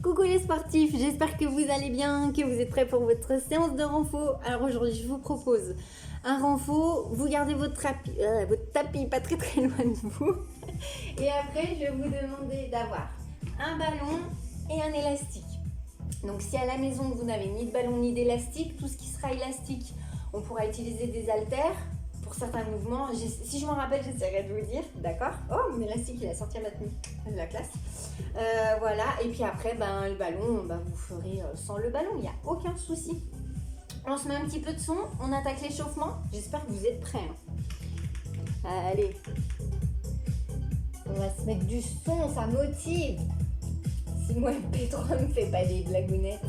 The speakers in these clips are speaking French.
Coucou les sportifs, j'espère que vous allez bien, que vous êtes prêts pour votre séance de renfort. Alors aujourd'hui, je vous propose un renfort. Vous gardez votre tapis pas très loin de vous. Et après, je vais vous demander d'avoir un ballon et un élastique. Donc si à la maison, vous n'avez ni de ballon ni d'élastique, tout ce qui sera élastique, on pourra utiliser des haltères pour certains mouvements. Si je m'en rappelle, j'essaierai de vous dire, d'accord? Oh, mon élastique, il a sorti à ma tenue, de la classe. Voilà, et puis après, le ballon, vous ferez sans le ballon, il n'y a aucun souci. On se met un petit peu de son, on attaque l'échauffement. J'espère que vous êtes prêts. Allez, on va se mettre du son, ça motive. Si moi, MP3 ne me fait pas des blagounettes.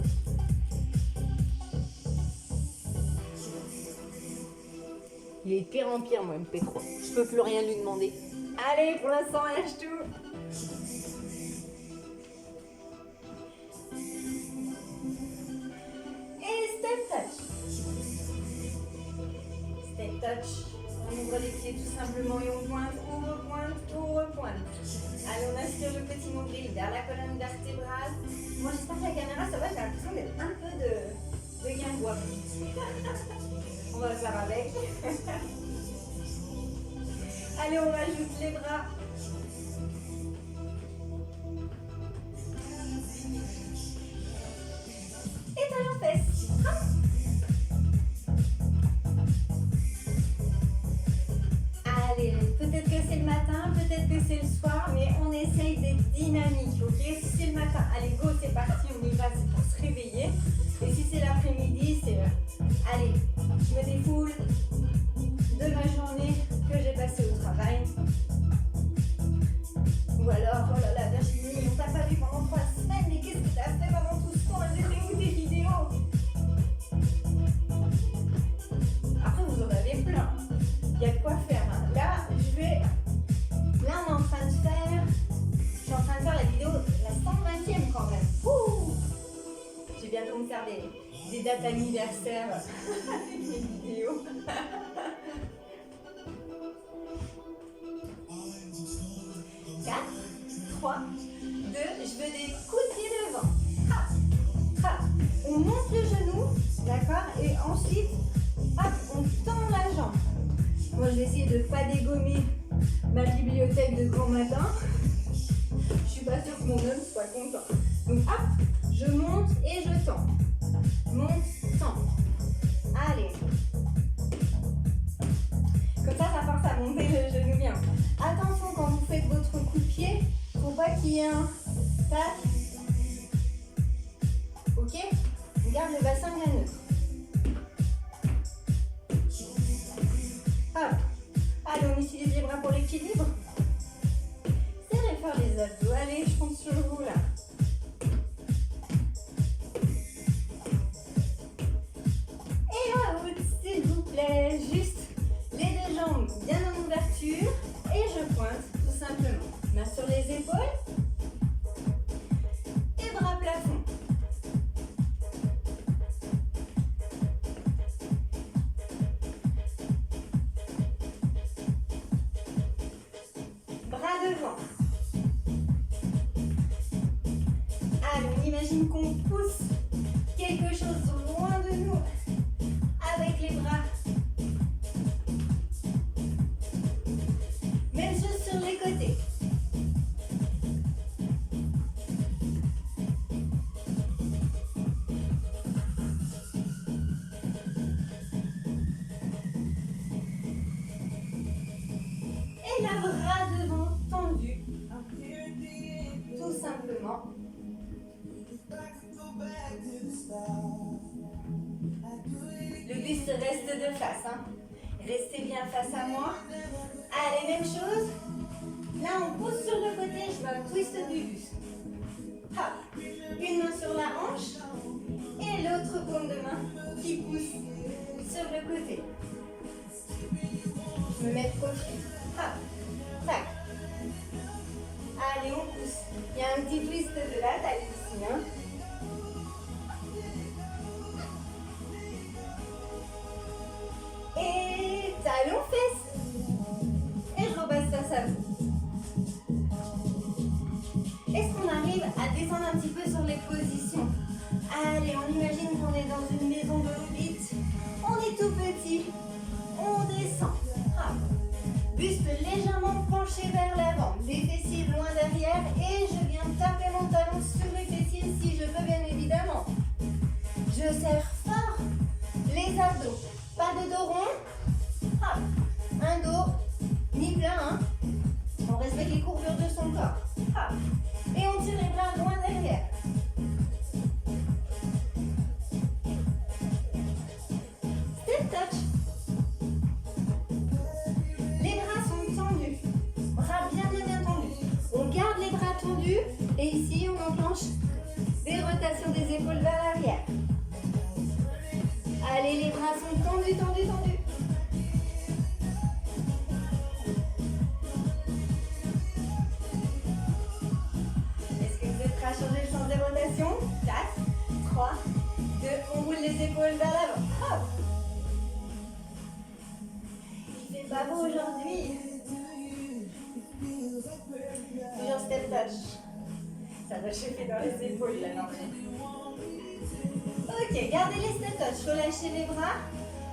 Il est de pire en pire, moi, MP3. Je peux plus rien lui demander. Allez, pour l'instant, lâche tout. Et step touch. Step touch. On ouvre les pieds tout simplement et on pointe, on repointe. Allez, on aspire le petit nombril vers la colonne vertébrale. Moi, j'espère que la caméra, ça va, j'ai l'impression d'être un peu de guingois. On va le faire avec. Allez, on rajoute les bras. Et talons fesses. Allez, peut-être que c'est le matin, peut-être que c'est le soir, mais on essaye d'être dynamique, ok? Si c'est le matin, allez, go, c'est parti, on y va, c'est pour se réveiller. Et si c'est l'après-midi, c'est allez, je me défoule de ma journée que j'ai passée au travail. Ou alors, oh là là, Virginie, on t'a pas vu pendant 3 semaines, mais qu'est-ce que t'as fait pendant tout ce temps? Elles étaient où tes vidéos? Après, vous en avez plein. Il y a de quoi faire. Hein. Là, on est en train de faire, je suis en train de faire la vidéo, la 120e quand même. Ouh, j'ai bientôt me faire des dates anniversaires avec mes vidéos. 4, 3, 2, je veux des coups de pied devant. Hop, hop. On monte le genou, d'accord? Et ensuite, hop, on tend la jambe. Moi, je vais essayer de ne pas dégommer ma bibliothèque de grand matin. Je suis pas sûre que mon homme soit content. Donc, hop, je monte et je tends. Monte, tends. Allez. Comme ça force à monter le genou bien. Attention, quand vous faites votre coup de pied, il ne faut pas qu'il y ait un tac. Ok? On garde le bassin bien neutre. Hop. Allez, on utilise les bras pour l'équilibre. Serrez fort les abdos. Allez, je compte sur vous là. Et en route, s'il vous plaît. Juste les deux jambes bien en ouverture. Et je pointe, tout simplement. Main sur les épaules. Et bras plafond. Devant. Allez, on imagine qu'on pousse quelque chose loin de nous avec les bras. Même chose sur les côtés. Et la bras devant tendu. Tout simplement. Le buste reste de face. Hein. Restez bien face à moi. Allez, même chose. Là, on pousse sur le côté. Je fais un twist du buste. Hop. Une main sur la hanche. Et l'autre paume de main qui pousse sur le côté. Je me mets de profil. Hop. Tac. Allez, on pousse. Il y a un petit twist de la taille ici. Hein. Et talons fesses. Et je repasse face à vous. Est-ce qu'on arrive à descendre un petit peu sur les positions. Allez, on imagine qu'on est dans une maison de Hobbit. On est tout petit. On descend. Hop. Buste légèrement penché vers l'avant. Les fessiers loin derrière. Et je viens taper mon talon sur les fessiers si je peux, bien évidemment. Je serre fort les abdos. Pas de dos rond. Hop. Un dos mi-plein. Hein. On respecte les courbures de son corps. Hop. Et on tire les bras loin derrière. Step touch. Les bras sont tendus. Bras bien tendus. On garde les bras tendus. Et ici, on enclenche des rotations des épaules vers l'arrière. Allez, les bras sont tendus. Est-ce que vous êtes prêts à changer le sens des rotations? 4, 3, 2, on roule les épaules vers l'avant. Hop. Il fait pas beau aujourd'hui. Toujours step touch. Ça doit chauffer dans les épaules là, non? Ok, gardez les step touch, relâchez les bras.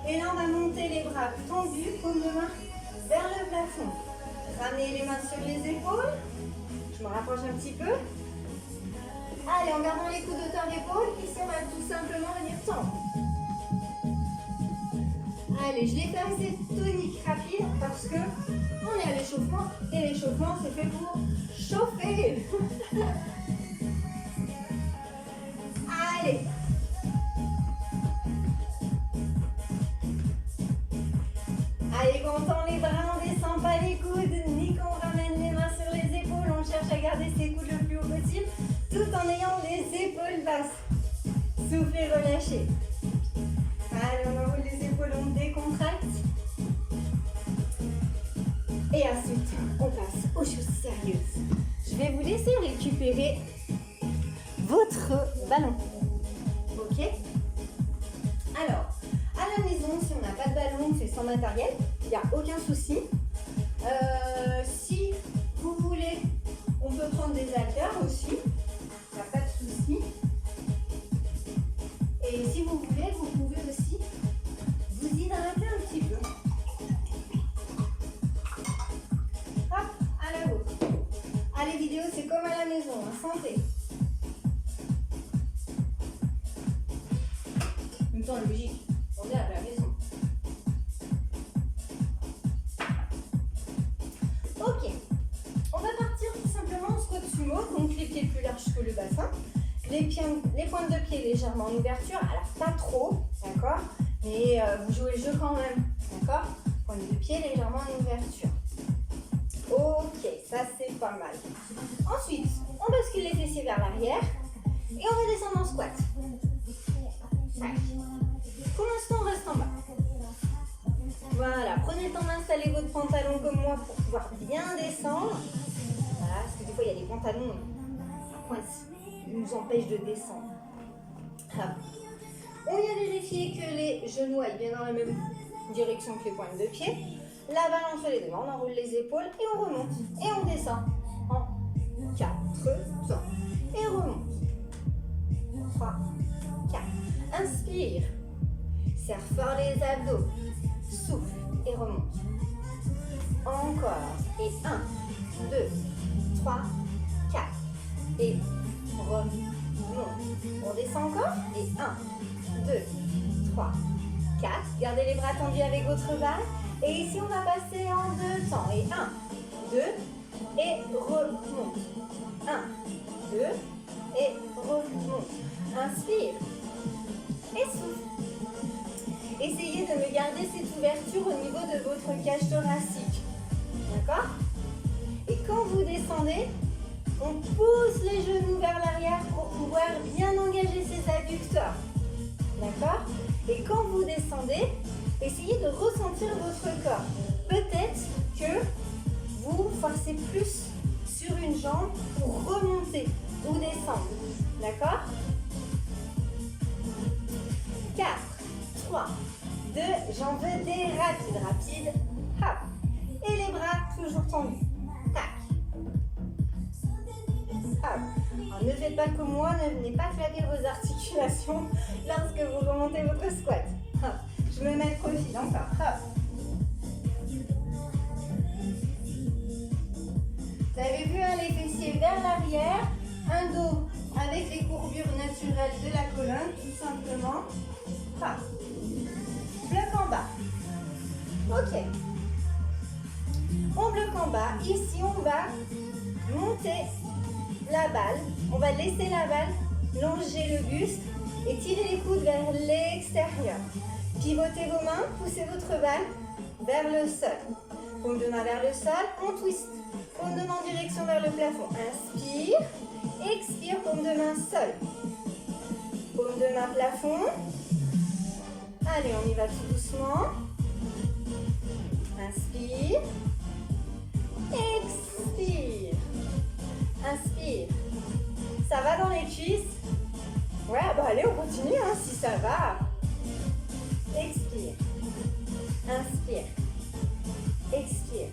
Et là, on va monter les bras tendus, paume de main vers le plafond. Ramenez les mains sur les épaules. Je me rapproche un petit peu. Allez, en gardant les coudes hauteur d'épaule, ici, on va tout simplement venir tendre. Allez, je l'ai fait assez tonique, rapide, parce que on est à l'échauffement. Et l'échauffement, c'est fait pour chauffer. Allez. Allez, quand on tend les bras, on descend pas les coudes, ni qu'on ramène les mains sur les épaules. On cherche à garder ses coudes le plus haut possible, tout en ayant les épaules basses. Soufflez, relâchez. Allez, on enroule les épaules, on décontracte. Et ensuite, on passe aux choses sérieuses. Je vais vous laisser récupérer votre ballon. Ok? Alors, à la maison, si on n'a pas de ballon, c'est sans matériel, il n'y a aucun souci. Si vous voulez, on peut prendre des haltères aussi, il n'y a pas de souci. Et si vous voulez, vous pouvez aussi vous hydrater un petit peu. Hop, à la vôtre. Ah, les vidéos, c'est comme à la maison, hein, santé. En même temps, logique, on est à la maison. Ok, on va partir tout simplement en squat sumo, donc les pieds plus larges que le bassin. Les pointes de pied légèrement en ouverture, alors pas trop, d'accord, mais vous jouez le jeu quand même, d'accord. Pointes de pied légèrement en ouverture. Ok, ça c'est pas mal. Ensuite, on bascule les fessiers vers l'arrière et on va descendre en squat. Tac. Pour l'instant, on reste en bas. Voilà, prenez le temps d'installer votre pantalon comme moi pour pouvoir bien descendre. Voilà, parce que des fois il y a des pantalons à pointe qui nous empêchent de descendre. Ah. On vient vérifier que les genoux aillent bien dans la même direction que les pointes de pied. La balle entre les deux mains, on enroule les épaules et on remonte. Et on descend en 4 temps. Et remonte. 3, 4. Inspire. Serre fort les abdos. Souffle et remonte. Encore. Et 1, 2, 3, 4. Et remonte. On descend encore. Et 1, 2, 3, 4. Gardez les bras tendus avec votre balle. Et ici, on va passer en 2 temps. Et 1, 2, et remonte. 1, 2, et remonte. Inspire. Et souffle. Essayez de me garder cette ouverture au niveau de votre cage thoracique. D'accord? Et quand vous descendez, on pousse les genoux vers l'arrière pour pouvoir bien engager ses adducteurs. D'accord? Et quand vous descendez, essayez de ressentir votre corps. Peut-être que vous forcez plus sur une jambe pour remonter ou descendre. D'accord? 4, 3, 2, j'en veux des rapides. Hop. Et les bras toujours tendus. Tac. Hop. Alors, ne faites pas que moi, ne venez pas claquer vos articulations lorsque vous remontez votre squat. Hop. Je me mets le profil encore. Hop. Vous avez vu les fessiers vers l'arrière, un dos avec les courbures naturelles de la colonne, tout simplement. Hop. Bloc en bas. Ok. On bloque en bas. Ici, on va monter la balle. On va laisser la balle longer le buste et tirer les coudes vers l'extérieur. Pivotez vos mains, poussez votre balle vers le sol. Paume de main vers le sol, on twist. Paume de main en direction vers le plafond. Inspire, expire, paume de main sol. Paume de main plafond. Allez, on y va tout doucement. Inspire, expire, inspire. Ça va dans les cuisses? Ouais, bah allez, on continue hein, si ça va. Expire, inspire, expire,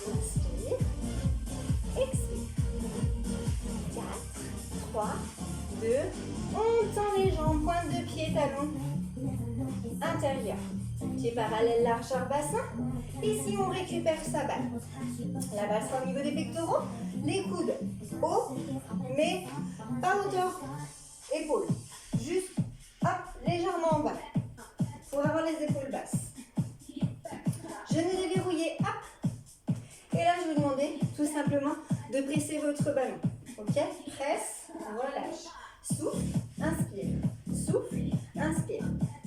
inspire, expire. 4, 3, 2, on tend les jambes, pointe de pied, talon intérieur. Pied parallèle, largeur bassin. Ici, on récupère sa balle. La balle sera au niveau des pectoraux. Les coudes haut, mais pas hauteur épaules. Juste, hop, légèrement en bas. Pour avoir les épaules basses. Genoux déverrouillés, hop. Et là, je vais vous demander tout simplement de presser votre ballon. Ok? Presse, relâche. Souffle, inspire. Souffle, inspire.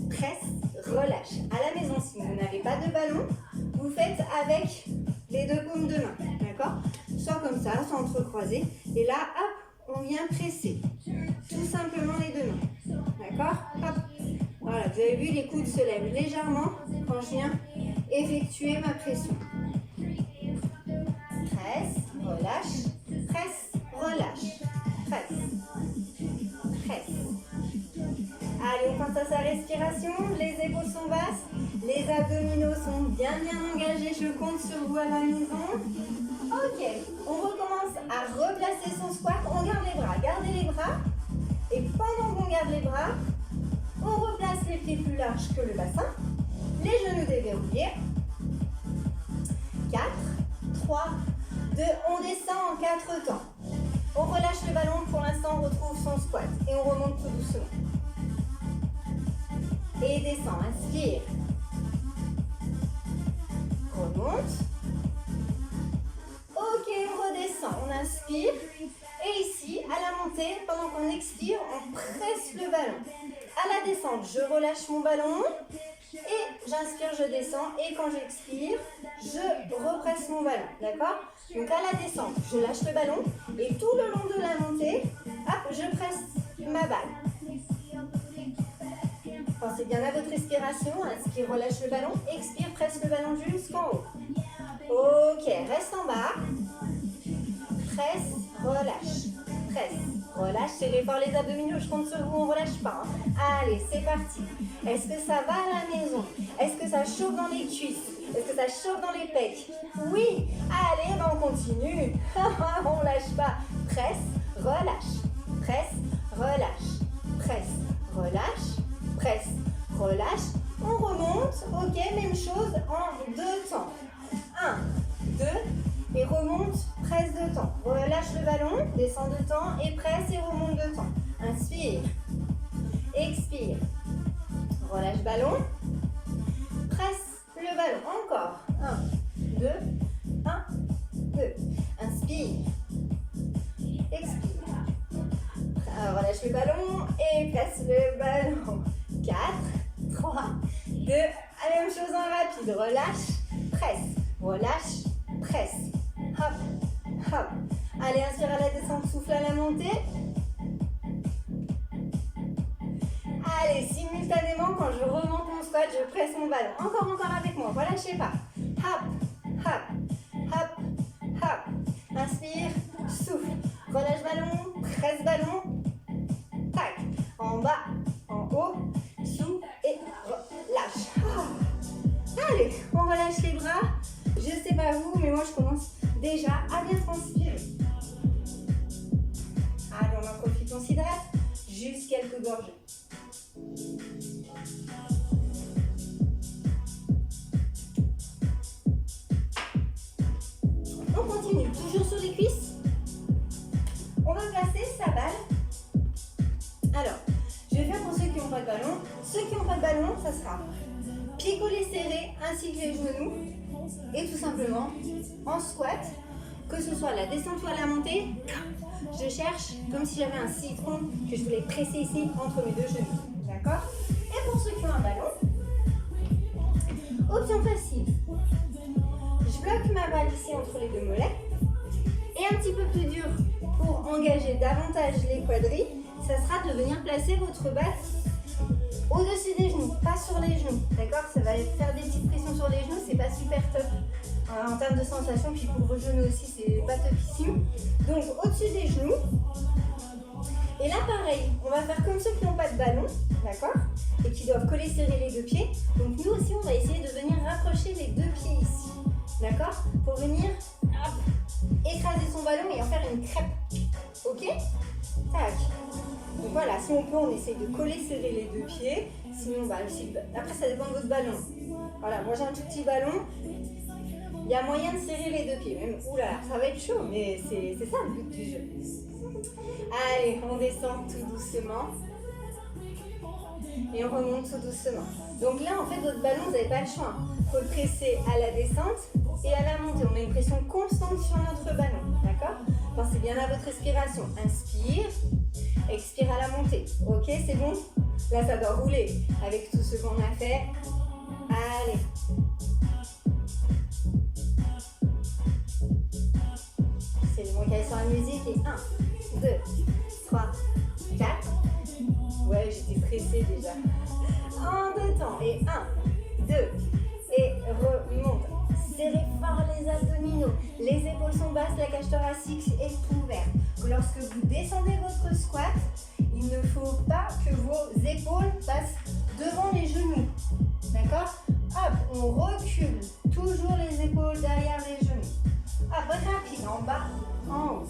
Presse, relâche. À la maison, si vous n'avez pas de ballon, vous faites avec les deux paumes de main. D'accord? Soit comme ça, soit entrecroisé. Et là, hop, on vient presser. Tout simplement les deux mains. D'accord? Hop. Voilà, vous avez vu, les coudes se lèvent légèrement quand je viens effectuer ma pression. Presse, relâche. Presse, relâche. Presse. Presse. Allez, on pense à sa respiration. Les épaules sont basses. Les abdominaux sont bien engagés. Je compte sur vous à la maison. Ok, on recommence à replacer son squat. On garde les bras. Gardez les bras. Et pendant qu'on garde les bras, on replace les pieds plus larges que le bassin. Les genoux déverrouillés. 4, 3, 2. On descend en 4 temps. On relâche le ballon. Pour l'instant, on retrouve son squat. Et on remonte tout doucement. Et descend, inspire. Remonte. Ok, on redescend, on inspire. Et ici, à la montée, pendant qu'on expire, on presse le ballon. À la descente, je relâche mon ballon. Et j'inspire, je descends. Et quand j'expire, je represse mon ballon. D'accord? Donc à la descente, je lâche le ballon. Et tout le long de la montée, hop, je presse ma balle. Pensez bien à votre respiration. Inspire, relâche le ballon. Expire, presse le ballon jusqu'en haut. Ok, reste en bas. Presse, relâche. Presse, relâche. Serrez fort les abdominaux. Je compte sur vous, on ne relâche pas. Hein. Allez, c'est parti. Est-ce que ça va à la maison? Est-ce que ça chauffe dans les cuisses? Est-ce que ça chauffe dans les pecs? Oui. Allez, ben on continue. On ne lâche pas. Presse, relâche. Presse, relâche. Presse, relâche. Presse, relâche, on remonte, ok, même chose en 2 temps. 1, 2, et remonte, presse 2 temps. Relâche le ballon, descend 2 temps, et presse et remonte 2 temps. Inspire, expire, relâche ballon, presse le ballon, encore. 1, 2, 1, 2. Inspire, expire, relâche le ballon, et presse le ballon. 4, 3, 2, la même chose en rapide, relâche, presse, relâche, presse, hop, hop. Allez, inspire à la descente, souffle à la montée. Allez, simultanément, quand je remonte mon squat, je presse mon ballon. Encore avec moi, relâchez pas. Hop, hop, hop, hop. Inspire, souffle, relâche ballon, presse ballon, tac, en bas, en haut, sous et relâche. Allez, on relâche les bras. Je sais pas vous, mais moi je commence déjà à bien transpirer. Allez, on en profite. s'hydrate. Juste quelques gorgées. On continue, toujours sur les cuisses. On va placer sa balle. Alors, je vais faire pour ceux qui n'ont pas de ballon. Ceux qui n'ont pas de ballon, ça sera pieds collés serrés ainsi que les genoux. Et tout simplement, en squat, que ce soit la descente ou à la montée, je cherche comme si j'avais un citron que je voulais presser ici entre mes deux genoux. D'accord? Et pour ceux qui ont un ballon, option facile. Je bloque ma balle ici entre les deux mollets. Et un petit peu plus dur pour engager davantage les quadris, ça sera de venir placer votre balle au-dessus des genoux, pas sur les genoux. D'accord? Ça va faire des petites pressions sur les genoux, c'est pas super top en termes de sensation. Puis pour vos genoux aussi, c'est pas topissime. Donc au-dessus des genoux. Et là pareil, on va faire comme ceux qui n'ont pas de ballon, d'accord? Et qui doivent coller serrer les deux pieds. Donc nous aussi, on va essayer de venir rapprocher les deux pieds ici. D'accord? Pour venir hop, écraser son ballon et en faire une crêpe. Ok? Tac. Donc voilà, si on peut, on essaye de coller serrer les deux pieds. Sinon, bah aussi, après ça dépend de votre ballon. Voilà, moi j'ai un tout petit ballon. Il y a moyen de serrer les deux pieds. Même, oula, ça va être chaud, mais c'est ça le but du jeu. Allez, on descend tout doucement. Et on remonte tout doucement. Donc là, en fait, votre ballon, vous n'avez pas le choix. Il faut le presser à la descente et à la montée. On met une pression constante sur notre ballon. D'accord? Pensez bien à votre respiration. Inspire, expire à la montée. Ok, c'est bon? Là, ça doit rouler avec tout ce qu'on a fait. Allez. C'est le bon cahier sur la musique. Et 1, 2, 3, 4. Ouais, j'étais pressée déjà. En deux temps. Et 1, 2. Et remonte. Serrez fort les abdominaux. Les épaules sont basses, la cage thoracique est ouverte. Lorsque vous descendez votre squat, il ne faut pas que vos épaules passent devant les genoux. D'accord? Hop, on recule. Toujours les épaules derrière les genoux. Hop, rapide, en bas, en haut.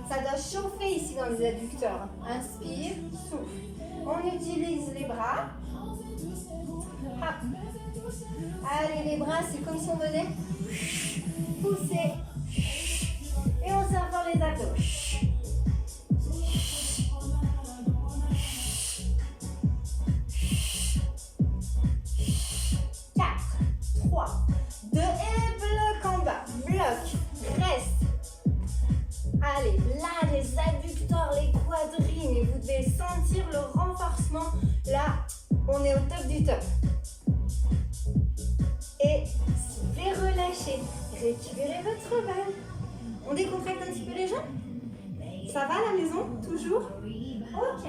Ça doit chauffer ici dans les adducteurs. Inspire, souffle. On utilise les bras. Hop. Allez, les bras, c'est comme si on venait pousser. Et on serre fort les abdos. 4, 3, 2 et bloc en bas. Bloc, reste. Allez, là, les adducteurs, les quadris, vous devez sentir le renforcement. Là, on est au top du top. Et les relâcher. Récupérez votre balle. On décontracte un petit peu les jambes? Ça va à la maison? Toujours? Ok.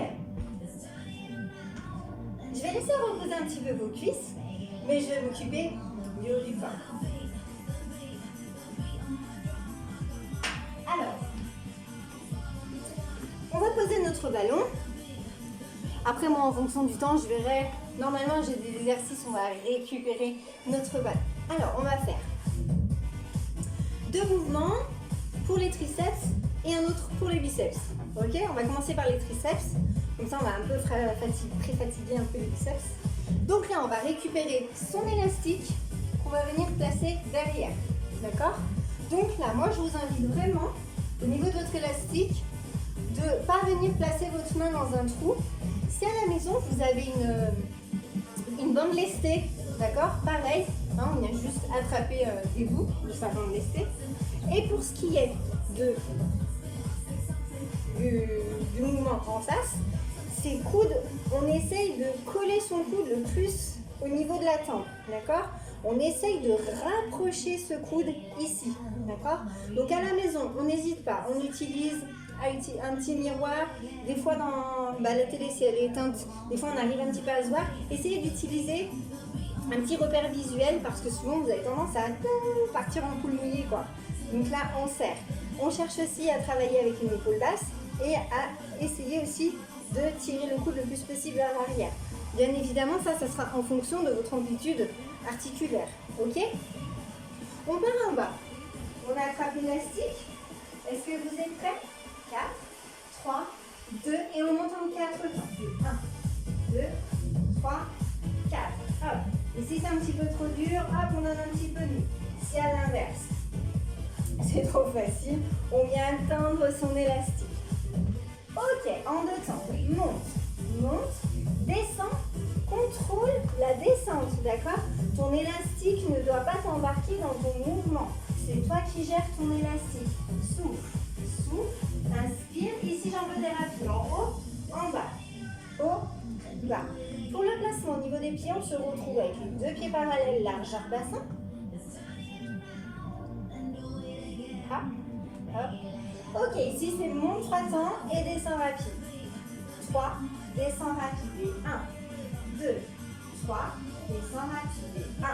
Je vais laisser reposer un petit peu vos cuisses, mais je vais m'occuper du haut du corps. Alors, on va poser notre ballon. Après, moi, en fonction du temps, je verrai. Normalement, j'ai des exercices où on va récupérer notre balle. Alors, on va faire 2 mouvements pour les triceps et un autre pour les biceps. Ok, on va commencer par les triceps. Comme ça, on va un peu fatiguer un peu les biceps. Donc là, on va récupérer son élastique qu'on va venir placer derrière. D'accord? Donc là, moi, je vous invite vraiment, au niveau de votre élastique, de ne pas venir placer votre main dans un trou. Si à la maison, vous avez une bande lestée, d'accord? Pareil, hein, on vient juste attraper des bouts de sa bande lestée. Et pour ce qui est du mouvement en face, ses coudes, on essaye de coller son coude le plus au niveau de la tempe, d'accord? On essaye de rapprocher ce coude ici, d'accord? Donc à la maison, on n'hésite pas, on utilise un petit miroir. Des fois dans la télé, si elle est éteinte, des fois on arrive un petit peu à se voir. Essayez d'utiliser un petit repère visuel parce que souvent vous avez tendance à partir en poule mouillée, quoi. Donc là, on serre. On cherche aussi à travailler avec une épaule basse et à essayer aussi de tirer le coude le plus possible vers l'arrière. Bien évidemment, ça sera en fonction de votre amplitude articulaire. Ok? On part en bas. On attrape l'élastique. Est-ce que vous êtes prêts? 4, 3, 2 et on monte temps. 1, 2, 3, 4. Hop. Et si c'est un petit peu trop dur, hop, on donne un petit peu de nu. Si à l'inverse, c'est trop facile, on vient atteindre son élastique. Ok, en deux temps. Monte, descend, contrôle la descente, d'accord? Ton élastique ne doit pas t'embarquer dans ton mouvement. C'est toi qui gères ton élastique. Souffle, inspire. Ici, j'en veux des rapides. En haut, en bas. Haut, bas. Pour le placement au niveau des pieds, on se retrouve avec les deux pieds parallèles, largeur bassin. Ok, ici c'est monte 3 temps et descend rapide. 3, descend rapide. Et 1, 2, 3, descend rapide. Et 1,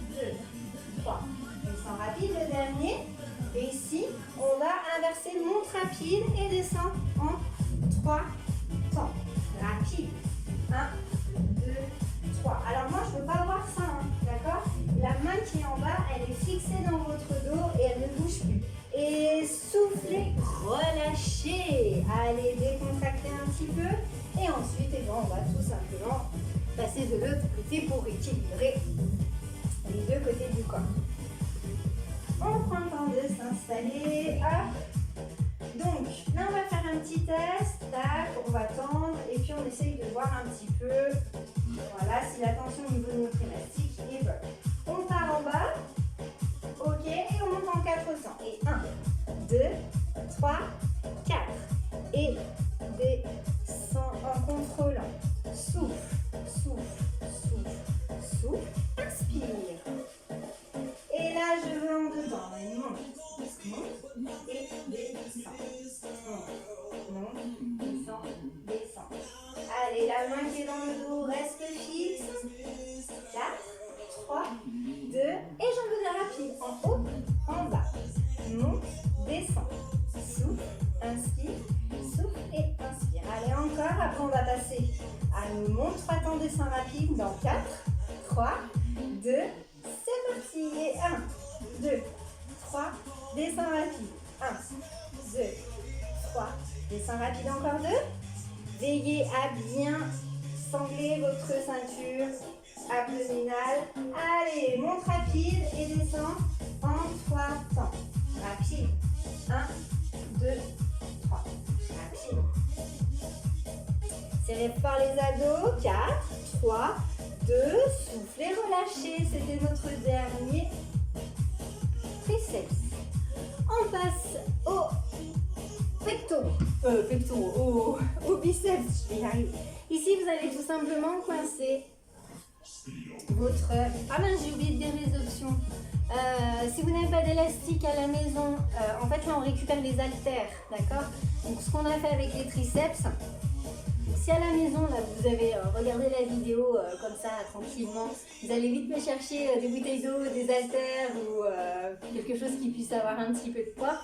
2, 3, descend rapide. Le dernier. Et ici, on va inverser monte rapide et descend en 3 temps. Rapide. 1, 2, 3. Alors moi, je ne veux pas voir ça, hein, d'accord? La main qui est en bas, elle est fixée dans votre dos et elle ne bouge plus. Et soufflez, relâchez. Allez, décontractez un petit peu. Et ensuite, eh ben, on va tout simplement passer de l'autre côté pour équilibrer les deux côtés du corps. On prend le temps de s'installer. Hop. Donc, là, on va faire un petit test. Tac, on va tendre. Et puis, on essaye de voir un petit peu, voilà, si la tension au niveau de notre élastique est bonne. On part en bas. Ok, et on monte en 4 temps. Et 1, 2, 3, 4. Et descend en contrôlant. Souffle. Inspire. Et là, je veux en deux temps. Monte et descend. Monte, descend. Allez, la main qui est dans le dos reste fixe. 4, 3, 2, et j'en veux de rapide. En haut, en bas. Monte, descend. Souffle, inspire, souffle et inspire. Allez, encore. Après, on va passer à une monte 3 temps, descend rapide dans 4, 3, 2, c'est parti. Et 1, 2, 3, descend rapide. 1, 2, 3, descend rapide encore 2. Veillez à bien sangler votre ceinture abdominale. Allez, monte rapide et descend en 3 temps. Rapide. 1, 2, 3. Rapide. Serrez fort les abdos. 4, 3, 2. Soufflez, relâchez. C'était notre dernier triceps. On passe au pectoraux, au biceps. Je vais y arriver. Ici, vous allez tout simplement coincer votre... Ah ben, j'ai oublié de dire les options. Si vous n'avez pas d'élastique à la maison, en fait là on récupère les haltères, d'accord? Donc ce qu'on a fait avec les triceps, si à la maison là vous avez regardé la vidéo comme ça tranquillement, vous allez vite me chercher des bouteilles d'eau, des haltères ou quelque chose qui puisse avoir un petit peu de poids,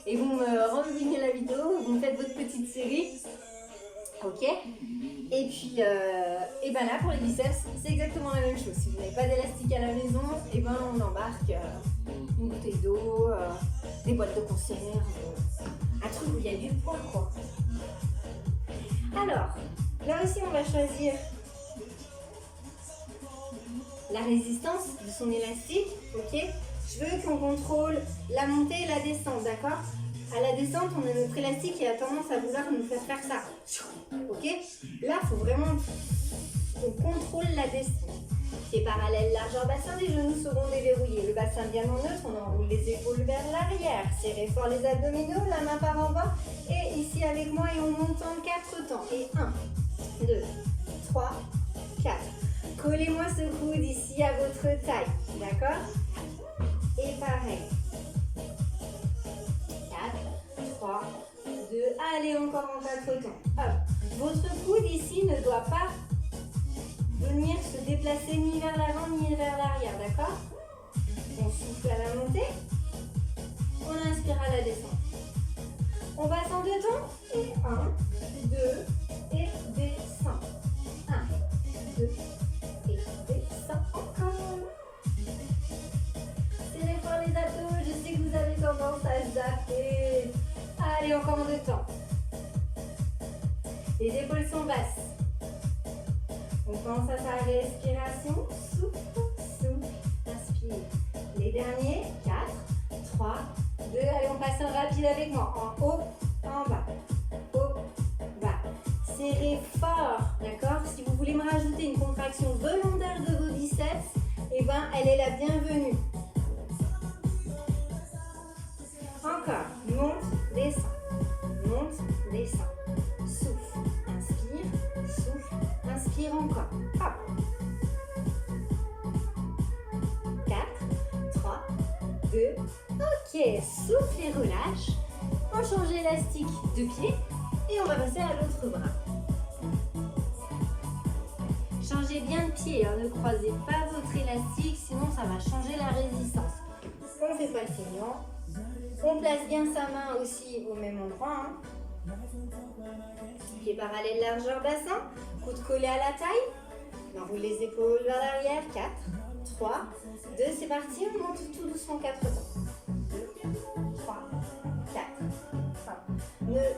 et vous me rembobinez la vidéo, vous me faites votre petite série. Ok, et puis et ben là pour les biceps c'est exactement la même chose. Si vous n'avez pas d'élastique à la maison, et ben on embarque une bouteille d'eau, des boîtes de conserve, un truc où il y a du poids quoi. Alors là aussi on va choisir la résistance de son élastique. Ok, je veux qu'on contrôle la montée et la descente, d'accord? À la descente, on a notre élastique qui a tendance à vouloir nous faire ça. Ok? Là, il faut vraiment qu'on contrôle la descente. Pieds parallèles, largeur bassin, les genoux seront déverrouillés. Le bassin bien en neutre, on enroule les épaules vers l'arrière. Serrez fort les abdominaux, la main part en bas. Et ici avec moi, et on monte en 4 temps. Et 1, 2, 3, 4. Collez-moi ce coude ici à votre taille. D'accord? Et pareil. 3, 2, allez encore en 4 temps. Hop. Votre coude ici ne doit pas venir se déplacer ni vers l'avant ni vers l'arrière, d'accord? On souffle à la montée, on inspire à la descente. On passe en 2 temps et 1, 2 et descend. 1, 2 et descend encore. Serrez fort les abdos, je sais que vous avez tendance à zapper. Allez, encore en 2 temps. Les épaules sont basses. On pense à sa respiration. Souffle, souffle, inspire. Les derniers, 4, 3, 2. Allez, on passe en rapide avec moi. En haut, en bas. Haut, bas. Serrez fort, d'accord? Si vous voulez me rajouter une contraction volontaire de vos biceps, eh ben, elle est la bienvenue. Encore. Monte, descend. Monte, descend. Souffle, inspire, souffle, inspire encore. Hop. 4, 3, 2. Ok, souffle et relâche. On change l'élastique de pied et on va passer à l'autre bras. Changez bien de pied, hein, ne croisez pas votre élastique, sinon ça va changer la résistance. On ne fait pas le feignant. On place bien sa main aussi au même endroit. Hein. Pied parallèle, largeur bassin. Coude collé à la taille. On enroule les épaules vers l'arrière. 4, 3, 2, c'est parti. On monte tout doucement 4 temps. 2, 3, 4, 5.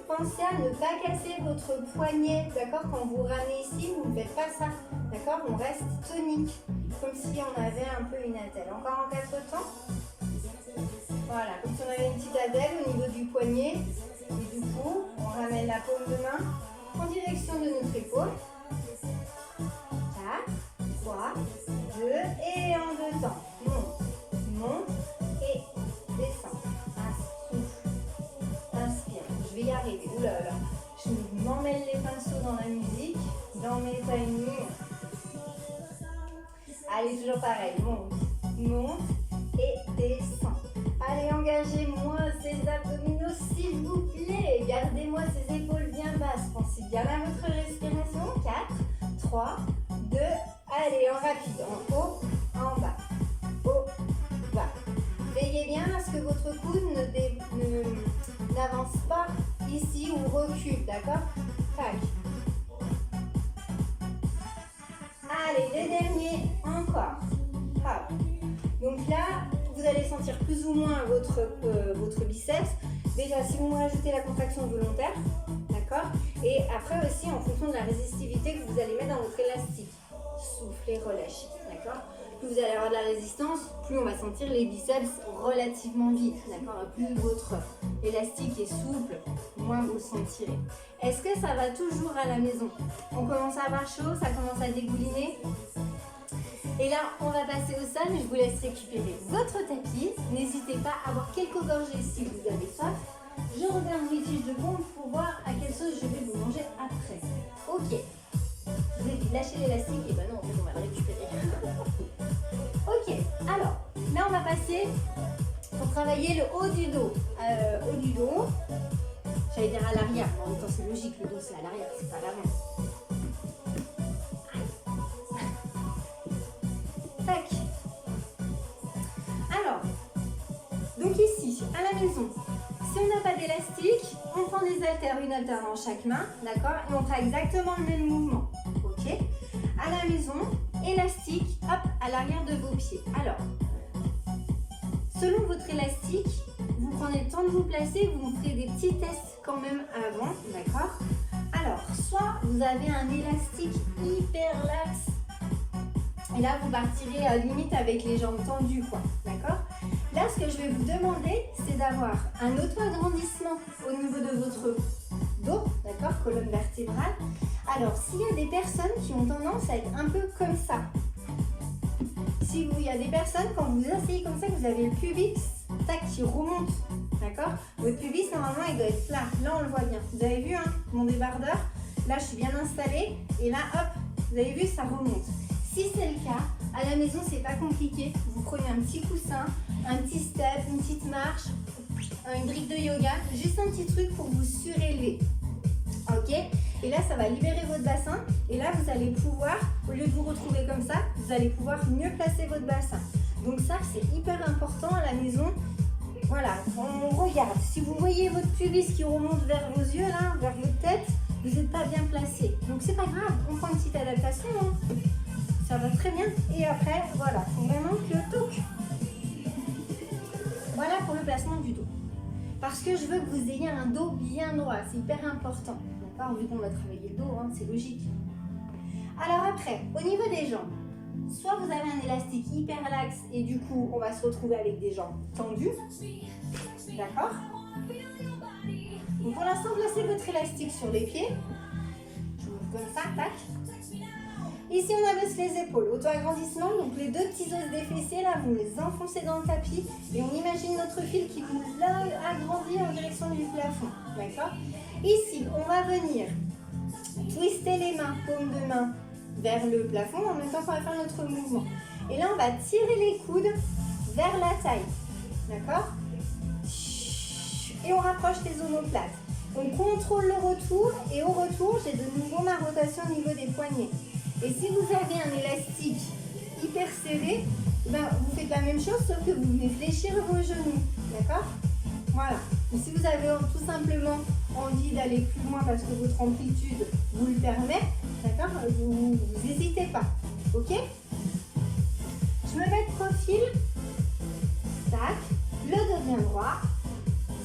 Pensez à ne pas casser votre poignet, d'accord? Quand vous ramenez ici, vous ne faites pas ça, d'accord? On reste tonique, comme si on avait un peu une attelle. Encore en 4 temps. Voilà, comme si on avait une petite attelle au niveau du poignet. Et du coup, on ramène la paume de main en direction de notre épaule. 4, 3, 2 et en 2 temps. Monte et descend. Souffle, inspire. Je vais y arriver. Ouh là là. Je m'emmêle les pinceaux dans la musique, dans mes timings. Allez, toujours pareil. Monte et descend. Allez, engagez-moi ces abdominaux, s'il vous plaît. Gardez-moi ces épaules bien basses. Pensez bien à votre respiration. 4, 3, 2. Allez, en rapide. En haut, en bas. Haut, bas. Veillez bien à ce que votre coude n'avance pas ici ou recule. D'accord? Tac. Allez, les derniers. Encore. Hop. Donc là, vous allez sentir plus ou moins votre biceps. Déjà, si vous rajoutez la contraction volontaire, d'accord? Et après aussi, en fonction de la résistivité que vous allez mettre dans votre élastique. Soufflez, relâchez, d'accord? Plus vous allez avoir de la résistance, plus on va sentir les biceps relativement vite, d'accord? Plus votre élastique est souple, moins vous le sentirez. Est-ce que ça va toujours à la maison? On commence à avoir chaud, ça commence à dégouliner. Et là, on va passer au sol. Je vous laisse récupérer votre tapis. N'hésitez pas à boire quelques gorgées si vous avez soif. Je regarde mes fiches de compte pour voir à quelle sauce je vais vous manger après. Ok. Je vous ai dit lâcher l'élastique. Et ben non, en fait, on va le récupérer. Ok. Alors, là, on va passer pour travailler le haut du dos. Haut du dos. J'allais dire à l'arrière. En même temps, c'est logique. Le dos, c'est à l'arrière, c'est pas à l'avant. Tac. Alors, donc ici, à la maison, si on n'a pas d'élastique, on prend des haltères, une haltère dans chaque main, d'accord? Et on fera exactement le même mouvement, ok? À la maison, élastique, hop, à l'arrière de vos pieds. Alors, selon votre élastique, vous prenez le temps de vous placer, vous ferez des petits tests quand même avant, d'accord? Alors, soit vous avez un élastique hyper lax, et là, vous partirez limite avec les jambes tendues, quoi. D'accord? Là, ce que je vais vous demander, c'est d'avoir un auto-agrandissement au niveau de votre dos, d'accord? Colonne vertébrale. Alors, s'il y a des personnes qui ont tendance à être un peu comme ça, il y a des personnes, quand vous asseyez comme ça, que vous avez le pubis, tac, qui remonte, d'accord? Votre pubis, normalement, il doit être plat. Là, on le voit bien. Vous avez vu, hein, mon débardeur? Là, je suis bien installée. Et là, hop, vous avez vu, ça remonte. Si c'est le cas, à la maison, c'est pas compliqué. Vous prenez un petit coussin, un petit step, une petite marche, une brique de yoga, juste un petit truc pour vous surélever. Ok? Et là, ça va libérer votre bassin. Et là, vous allez pouvoir, au lieu de vous retrouver comme ça, vous allez pouvoir mieux placer votre bassin. Donc ça, c'est hyper important à la maison. Voilà, on regarde. Si vous voyez votre pubis qui remonte vers vos yeux, là, vers votre tête, vous n'êtes pas bien placé. Donc c'est pas grave, on prend une petite adaptation. Hein. Ça va très bien. Et après, voilà, il faut vraiment que toc. Voilà pour le placement du dos. Parce que je veux que vous ayez un dos bien droit, c'est hyper important. D'accord, vu qu'on va travailler le dos, hein, c'est logique. Alors après, au niveau des jambes, soit vous avez un élastique hyper lax et du coup, on va se retrouver avec des jambes tendues. D'accord? Donc pour l'instant, placez votre élastique sur les pieds. Je vous comme ça, tac. Ici, on abaisse les épaules, auto-agrandissement. Donc les deux petits os des fessiers, là, vous les enfoncez dans le tapis et on imagine notre fil qui vous agrandit en direction du plafond. D'accord? Ici, on va venir twister les mains, paume de main, vers le plafond en même temps qu'on va faire notre mouvement. Et là, on va tirer les coudes vers la taille. D'accord? Et on rapproche les omoplates. On contrôle le retour et au retour, j'ai de nouveau ma rotation au niveau des poignets. Et si vous avez un élastique hyper serré, ben, vous faites la même chose sauf que vous venez fléchir vos genoux. D'accord? Voilà. Et si vous avez tout simplement envie d'aller plus loin parce que votre amplitude vous le permet, d'accord, vous n'hésitez pas. Ok? Je me mets de profil. Tac. Le dos bien droit.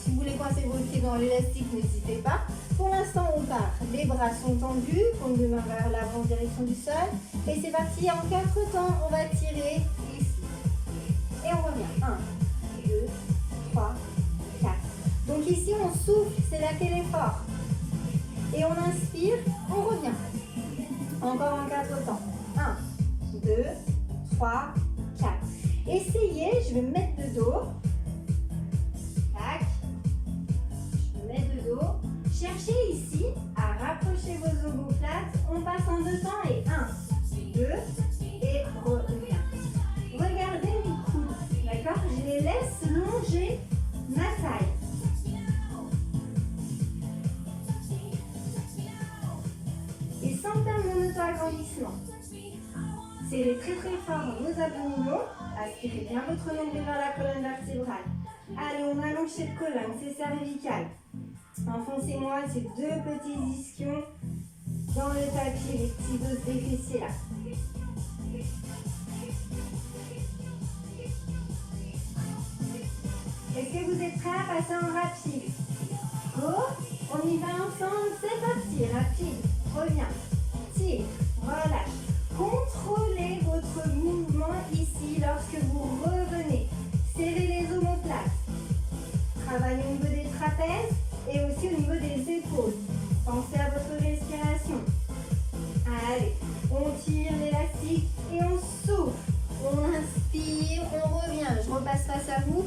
Si vous voulez coincer vos pieds dans l'élastique, n'hésitez pas. Pour l'instant, on part. Les bras sont tendus, paume de main vers l'avant, direction du sol. Et c'est parti, en 4 temps, on va tirer ici. Et on revient. 1, 2, 3, 4. Donc ici, on souffle, c'est là qu'est l'effort. Et on inspire, on revient. Encore en 4 temps. 1, 2, 3, 4. Essayez, je vais me mettre de dos. Tac. Je me mets de dos. Cherchez ici à rapprocher vos omoplates. On passe en 2 temps et 1, 2 et revient. Regardez mes coudes, d'accord? Je les laisse longer ma taille. Et sans perdre mon auto-agrandissement. Serrez très très fort vos abdominaux. Aspirez bien votre nombril vers la colonne vertébrale. Allez, on allonge cette colonne, c'est cervical. Enfoncez-moi ces 2 petits ischions dans le tapis, les petits os des fessiers là. Est-ce que vous êtes prêts à passer en rapide? Go, on y va ensemble, c'est parti, rapide, reviens, tire, relâche. Contrôlez votre mouvement ici lorsque vous revenez. Serrez les omoplates. Travaillez au niveau des trapèzes et aussi au niveau des épaules. Pensez à votre respiration. Allez, on tire l'élastique et on souffle. On inspire, on revient. Je repasse face à vous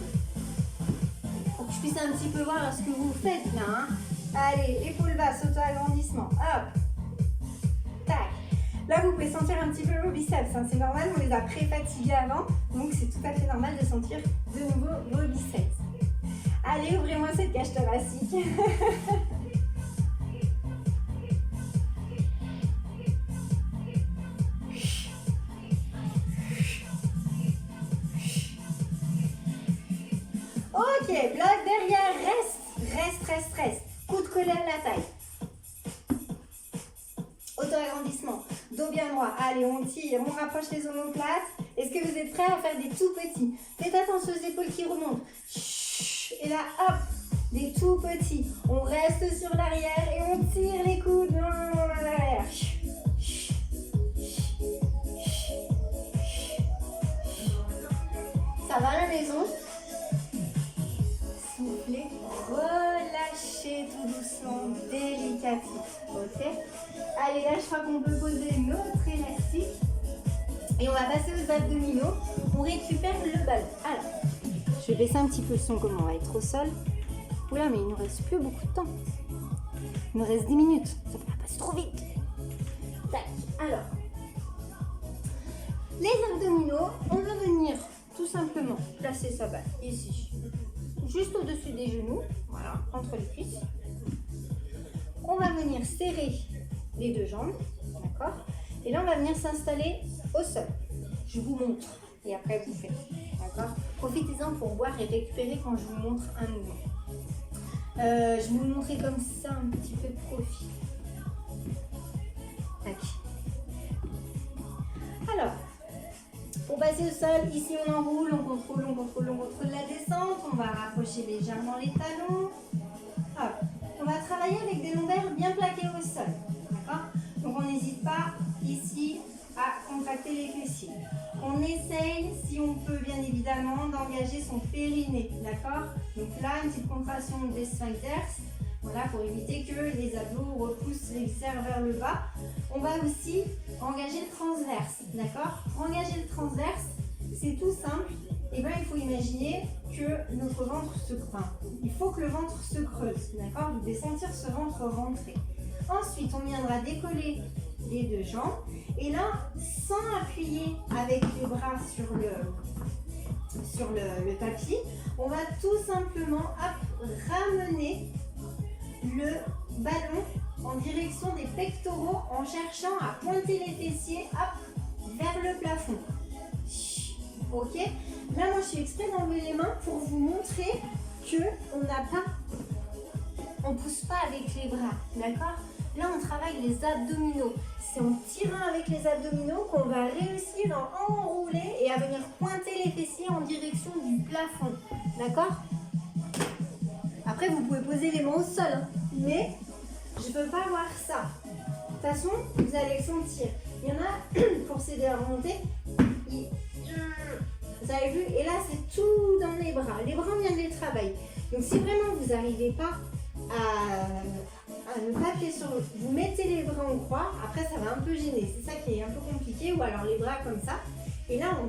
pour que je puisse un petit peu voir ce que vous faites bien. Hein. Allez, épaules basses, auto-agrandissement. Hop. Tac. Là, vous pouvez sentir un petit peu vos biceps. Hein. C'est normal, on les a pré-fatigués avant. Donc, c'est tout à fait normal de sentir de nouveau vos biceps. Allez, ouvrez-moi cette cage thoracique. Ok, bloc derrière, reste. Coude collé à la taille. Auto-agrandissement, dos bien droit. Allez, on tire, on rapproche les omoplates. Est-ce que vous êtes prêts à faire des tout petits? Faites attention aux épaules qui remontent. Et là, hop, des tout petits. On reste sur l'arrière et on tire les coudes en arrière. Ça va à la maison? Soufflez, relâchez tout doucement, délicatement. Ok? Allez, là, je crois qu'on peut poser notre élastique. Et on va passer aux abdominaux. On récupère le ballon. Alors, je vais baisser un petit peu le son comme on va être au sol. Oula, mais il ne nous reste plus beaucoup de temps. Il nous reste 10 minutes. Ça va passer trop vite. Tac. Alors, les abdominaux, on va venir tout simplement placer sa balle ici. Juste au-dessus des genoux. Voilà, entre les cuisses. On va venir serrer les 2 jambes. D'accord? Et là, on va venir s'installer au sol. Je vous montre. Et après, vous faites. D'accord? Profitez-en pour voir et récupérer quand je vous montre un mouvement. Je vais vous montrer comme ça un petit peu de profil. Tac. Alors, pour passer au sol, ici on enroule, on contrôle la descente. On va rapprocher légèrement les talons. Hop. On va travailler travailler avec des lombaires bien plaqués au sol. D'accord? Donc on n'hésite pas ici à contracter les fessiers. On essaye, si on peut bien évidemment, d'engager son périnée. D'accord? Donc là, une petite contraction des sphincters. Voilà, pour éviter que les abdos repoussent les viscères vers le bas. On va aussi engager le transverse. D'accord? Pour engager le transverse, c'est tout simple. Et bien, il faut imaginer que notre ventre se creuse. Il faut que le ventre se creuse. D'accord? Vous devez sentir ce ventre rentrer. Ensuite, on viendra décoller les deux jambes. Et là, sans appuyer avec les bras sur le tapis, on va tout simplement ramener le ballon en direction des pectoraux en cherchant à pointer les fessiers vers le plafond. Ok? Là, moi, je suis exprès d'enlever les mains pour vous montrer qu'on ne pousse pas avec les bras. D'accord? Là, on travaille les abdominaux. C'est en tirant avec les abdominaux qu'on va réussir à enrouler et à venir pointer les fessiers en direction du plafond. D'accord? Après, vous pouvez poser les mains au sol, hein, mais je ne veux pas voir ça. De toute façon, vous allez le sentir. Il y en a, pour s'aider à remonter, vous avez vu, et là, c'est tout dans les bras. Les bras, on vient de les travailler. Donc, si vraiment vous n'arrivez pas à ne pas appuyer sur... Vous mettez les bras en croix, après, ça va un peu gêner. C'est ça qui est un peu compliqué, ou alors les bras comme ça. Et là, on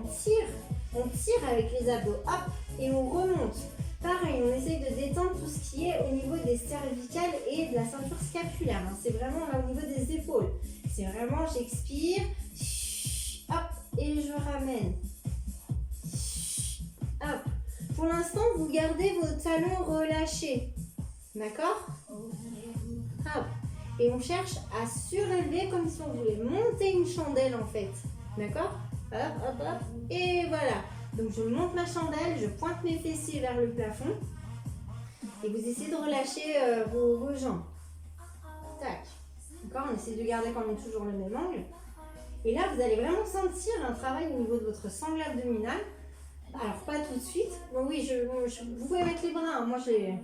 tire avec les abdos, hop, et on remonte. Pareil, on essaye de détendre tout ce qui est au niveau des cervicales et de la ceinture scapulaire. Hein. C'est vraiment là au niveau des épaules. C'est vraiment, j'expire, hop, et je ramène. Hop. Pour l'instant, vous gardez vos talons relâchés. D'accord? Hop. Et on cherche à surélever comme si on voulait monter une chandelle en fait. D'accord? Hop, hop, hop. Et voilà. Donc je monte ma chandelle, je pointe mes fessiers vers le plafond. Et vous essayez de relâcher vos jambes. Tac. D'accord? On essaie de garder quand même toujours le même angle. Et là, vous allez vraiment sentir un travail au niveau de votre sangle abdominale. Alors, pas tout de suite. Bon, oui, vous pouvez mettre les bras. Hein. Moi, je les...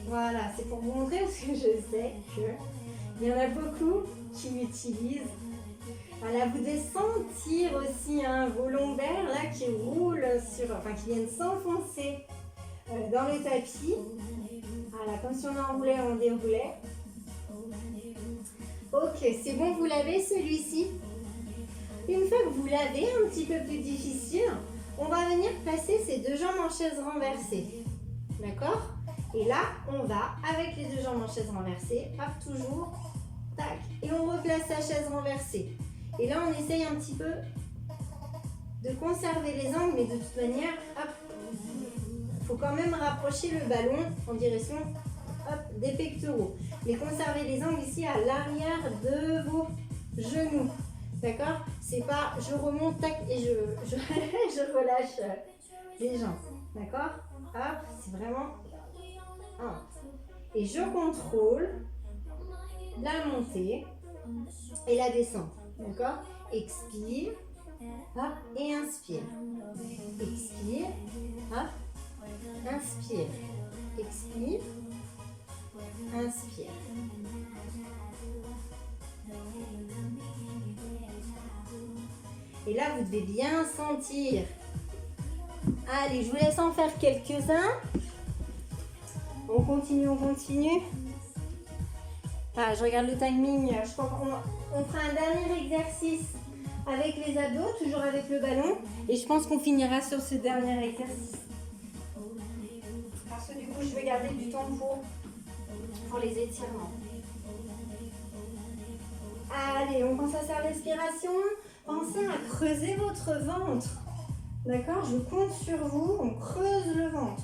Voilà, c'est pour vous montrer parce que je sais qu'il y en a beaucoup qui l'utilisent. Voilà, vous devez sentir aussi hein, vos lombaires là qui roulent qui viennent s'enfoncer dans le tapis. Voilà, comme si on enroulait, on déroulait. Ok, c'est bon, vous l'avez celui-ci. Une fois que vous l'avez, un petit peu plus difficile, on va venir placer ces deux jambes en chaise renversée. D'accord? Et là, on va, avec les deux jambes en chaise renversée, hop, toujours, tac. Et on replace la chaise renversée. Et là, on essaye un petit peu de conserver les angles, mais de toute manière, hop, il faut quand même rapprocher le ballon en direction hop, des pectoraux. Et conserver les angles ici à l'arrière de vos genoux. D'accord? C'est pas je remonte, tac, et je relâche les jambes. D'accord? Hop, c'est vraiment un. Et je contrôle la montée et la descente. D'accord? Expire, hop, et inspire. Expire, hop, inspire. Expire, inspire. Et là, vous devez bien sentir. Allez, je vous laisse en faire quelques-uns. On continue, on continue. Ah, je regarde le timing. Je crois qu'on fera un dernier exercice avec les abdos, toujours avec le ballon. Et je pense qu'on finira sur ce dernier exercice. Parce que du coup, je vais garder du temps pour les étirements. Allez, on pense à sa respiration. Pensez à creuser votre ventre. D'accord? Je compte sur vous. On creuse le ventre.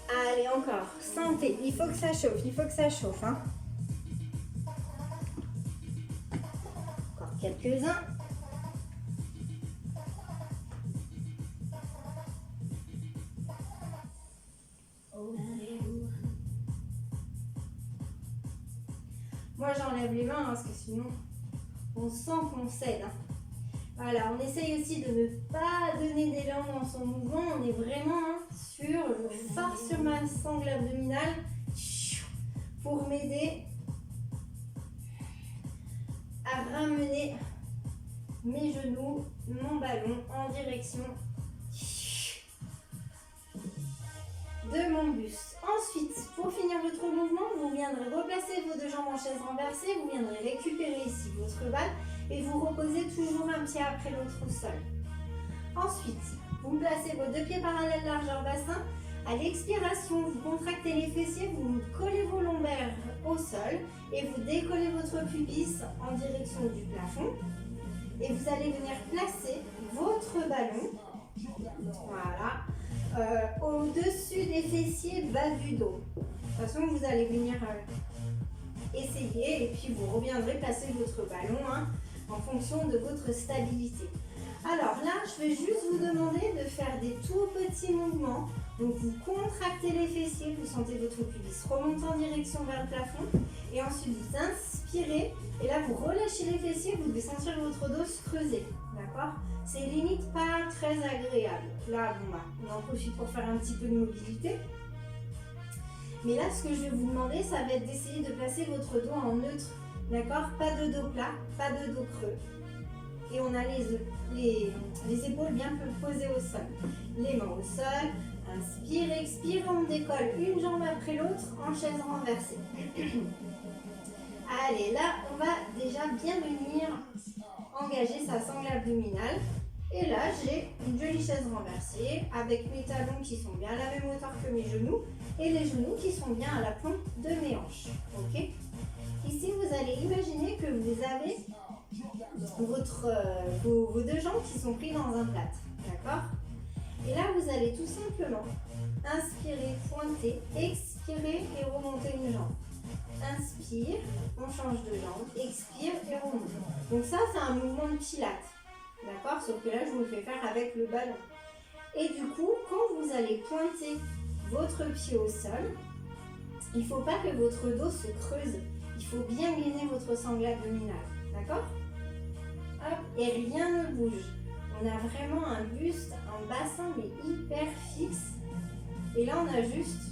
Allez, encore. Sentez. Il faut que ça chauffe. Il faut que ça chauffe. Hein. Encore quelques-uns. Moi, j'enlève les mains parce que sinon, on sent qu'on cède. Hein. Voilà, on essaye aussi de ne pas donner d'élan dans son mouvement. On est vraiment sur, je force sur ma sangle abdominale pour m'aider à ramener mes genoux, mon ballon en direction de mon buste. Ensuite, pour finir votre mouvement, vous viendrez replacer vos deux jambes en chaise renversée, vous viendrez récupérer ici votre balle et vous reposez toujours un pied après l'autre au sol. Ensuite, vous placez vos deux pieds parallèles largeur bassin. À l'expiration, vous contractez les fessiers, vous collez vos lombaires au sol et vous décollez votre pubis en direction du plafond. Et vous allez venir placer votre ballon, voilà, au-dessus des fessiers bas du dos. De toute façon, vous allez venir essayer et puis vous reviendrez placer votre ballon en fonction de votre stabilité. Alors là, je vais juste vous demander de faire des tout petits mouvements. Donc vous contractez les fessiers, vous sentez votre pubis remonter en direction vers le plafond. Et ensuite vous inspirez. Et là vous relâchez les fessiers, vous devez sentir votre dos se creuser. D'accord? C'est limite pas très agréable. Là, bon bah, on en profite pour faire un petit peu de mobilité. Mais là, ce que je vais vous demander, ça va être d'essayer de placer votre dos en neutre. D'accord? Pas de dos plat, pas de dos creux. Et on a les épaules bien posées au sol. Les mains au sol. Inspire, expire, on décolle une jambe après l'autre en chaise renversée. Allez, là, on va déjà bien venir engager sa sangle abdominale. Et là, j'ai une jolie chaise renversée avec mes talons qui sont bien à la même hauteur que mes genoux et les genoux qui sont bien à la pointe de mes hanches. Ok? Ici, vous allez imaginer que vous avez vos deux jambes qui sont prises dans un plâtre. D'accord? Et là, vous allez tout simplement inspirer, pointer, expirer et remonter une jambe. Inspire, on change de jambe, expire et remonte. Donc ça, c'est un mouvement de pilates. D'accord? Sauf que là, je vous le fais faire avec le ballon. Et du coup, quand vous allez pointer votre pied au sol, il ne faut pas que votre dos se creuse. Il faut bien gainer votre sangle abdominale. D'accord? Hop, et rien ne bouge. On a vraiment un buste, un bassin, mais hyper fixe. Et là, on a juste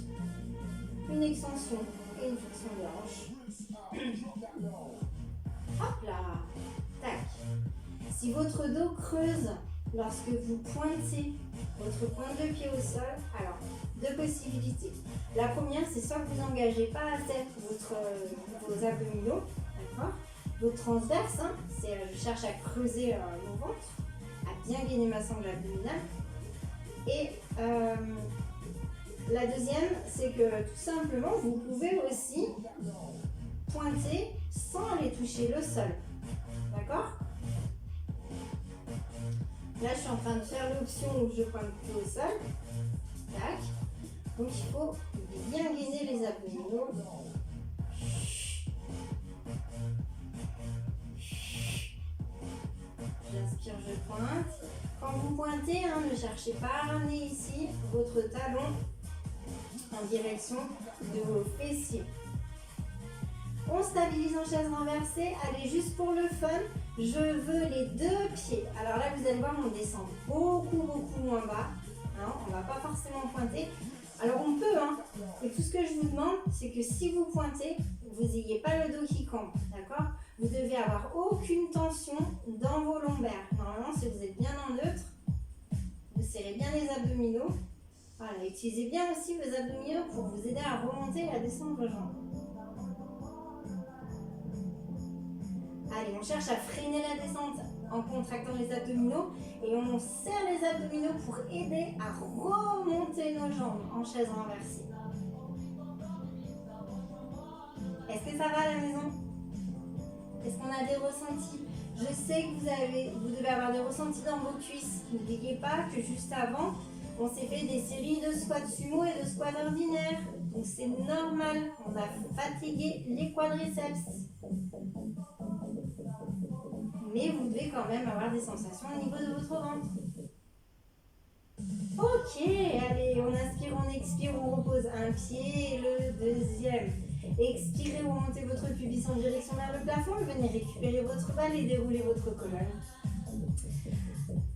une extension et une flexion de hanche. Hop là, tac. Si votre dos creuse lorsque vous pointez votre pointe de pied au sol, alors, deux possibilités. La première, c'est soit que vous n'engagez pas assez vos abdominaux, d'accord? Votre transverse, c'est je cherche à creuser mon ventre, à bien gainer ma sangle abdominale. Et la deuxième, c'est que tout simplement, vous pouvez aussi pointer sans aller toucher le sol. D'accord? Là, je suis en train de faire l'option où je pointe plus au sol. Tac. Donc, il faut bien gainer les abdominaux. J'inspire, je pointe. Quand vous pointez, ne cherchez pas à ramener ici votre talon en direction de vos fessiers. On stabilise en chaise renversée. Allez, juste pour le fun, je veux les deux pieds. Alors là, vous allez voir, on descend beaucoup moins bas. On ne va pas forcément pointer. Alors on peut, et tout ce que je vous demande, c'est que si vous pointez, vous n'ayez pas le dos qui campe, d'accord? Vous devez avoir aucune tension dans vos lombaires. Normalement, si vous êtes bien en neutre, vous serrez bien les abdominaux. Voilà, utilisez bien aussi vos abdominaux pour vous aider à remonter et à descendre vos jambes. Allez, on cherche à freiner la descente en contractant les abdominaux et on serre les abdominaux pour aider à remonter nos jambes en chaise renversée. Est-ce que ça va à la maison? Est-ce qu'on a des ressentis? Je sais que vous devez avoir des ressentis dans vos cuisses. N'oubliez pas que juste avant, on s'est fait des séries de squats sumo et de squats ordinaires. Donc c'est normal, on a fatigué les quadriceps. Mais vous devez quand même avoir des sensations au niveau de votre ventre. Ok, allez, on inspire, on expire, on repose un pied et le deuxième. Expirez, remontez votre pubis en direction vers le plafond. Venez récupérer votre balle et déroulez votre colonne.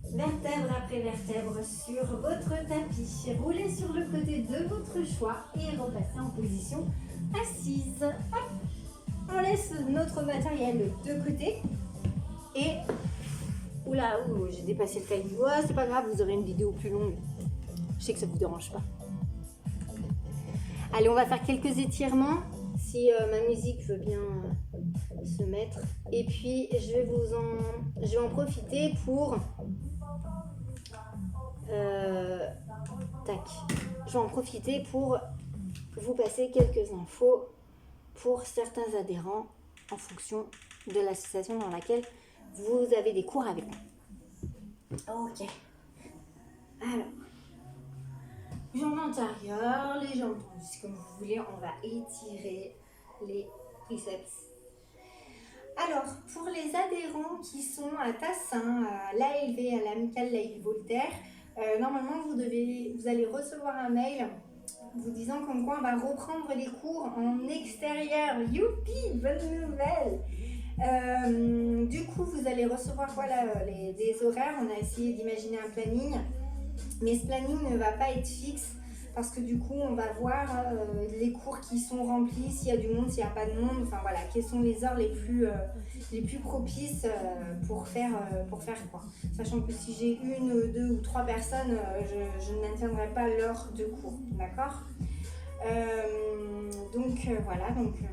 vertèbre après vertèbre sur votre tapis. Roulez sur le côté de votre choix et repassez en position assise. Hop. On laisse notre matériel de côté et... Oula, j'ai dépassé le timing. Ouais, c'est pas grave, vous aurez une vidéo plus longue. Je sais que ça vous dérange pas. Allez, on va faire quelques étirements si ma musique veut bien se mettre. Et puis, je vais en profiter pour... Je vais en profiter pour vous passer quelques infos pour certains adhérents en fonction de l'association dans laquelle vous avez des cours avec moi. Ok. Alors, jambes antérieures, les jambes comme vous voulez, on va étirer les triceps. Alors, pour les adhérents qui sont à Tassin, à l'ALV, à l'Amicale Laïc-Voltaire, normalement vous allez recevoir un mail vous disant comme quoi on va reprendre les cours en extérieur. Youpi, bonne nouvelle. Du coup, vous allez recevoir des horaires. On a essayé d'imaginer un planning, mais ce planning ne va pas être fixe parce que du coup, on va voir les cours qui sont remplis, s'il y a du monde, s'il n'y a pas de monde. Enfin voilà, quelles sont les heures les plus propices pour faire quoi. Sachant que si j'ai une, deux ou trois personnes, je ne maintiendrai pas l'heure de cours, d'accord ? Voilà,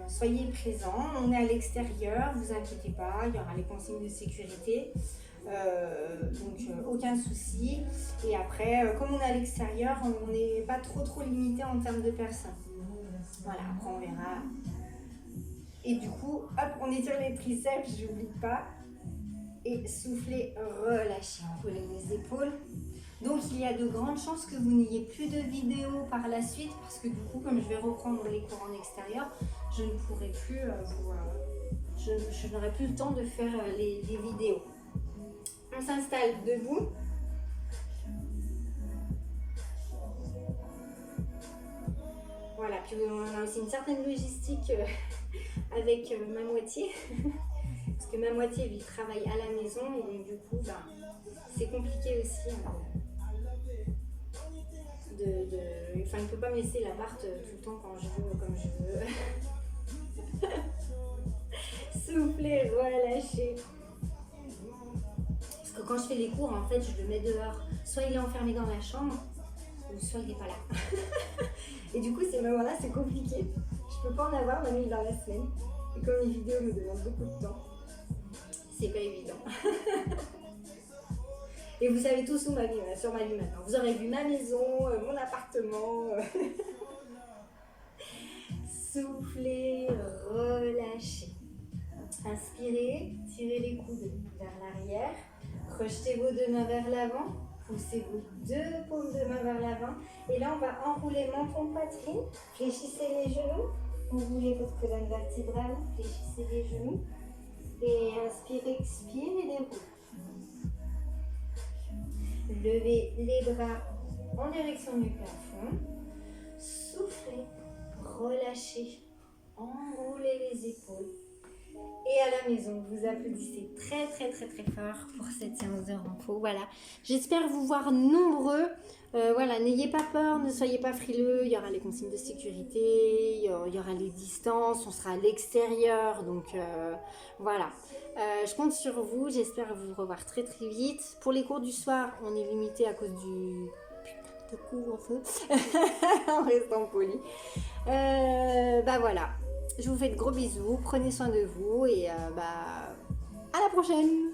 soyez présents, on est à l'extérieur, vous inquiétez pas, il y aura les consignes de sécurité, aucun souci. Et après, comme on est à l'extérieur, on n'est pas trop limité en termes de personnes. Voilà, après on verra. Et du coup, hop, on étire les triceps, j'oublie pas. Et soufflez, relâchez, enroulez les épaules. Donc il y a de grandes chances que vous n'ayez plus de vidéos par la suite parce que du coup, comme je vais reprendre les cours en extérieur, je ne pourrai plus je n'aurai plus le temps de faire les vidéos. On s'installe debout. Voilà, puis on a aussi une certaine logistique avec ma moitié. Parce que ma moitié lui travaille à la maison et donc du coup c'est compliqué aussi. Il ne peut pas me laisser l'appart tout le temps quand je veux, comme je veux. Soufflez, relâchez. Parce que quand je fais les cours, en fait, je le mets dehors. Soit il est enfermé dans la chambre, ou soit il n'est pas là. Et du coup, ces moments-là, c'est compliqué. Je peux pas en avoir même dans la semaine. Et comme les vidéos me demandent beaucoup de temps, c'est pas évident. Et vous savez tous où ma vie, sur ma vie maintenant. Vous aurez vu ma maison, mon appartement. Soufflez, relâchez. Inspirez, tirez les coudes vers l'arrière. Rejetez vos deux mains vers l'avant. Poussez vos deux paumes de main vers l'avant. Et là, on va enrouler menton poitrine. Fléchissez les genoux. Enroulez votre colonne vertébrale. Fléchissez les genoux. Et inspirez, expirez et déroulez. Levez les bras en direction du plafond. Soufflez, relâchez, enroulez les épaules. Et à la maison, vous applaudissez très fort pour cette séance de renfo. Voilà, j'espère vous voir nombreux. N'ayez pas peur, ne soyez pas frileux. Il y aura les consignes de sécurité, il y aura les distances, on sera à l'extérieur. Donc voilà, je compte sur vous. J'espère vous revoir très vite. Pour les cours du soir, on est limité à cause du putain de couvre-feu. En restant poli. Voilà. Je vous fais de gros bisous, prenez soin de vous et à la prochaine.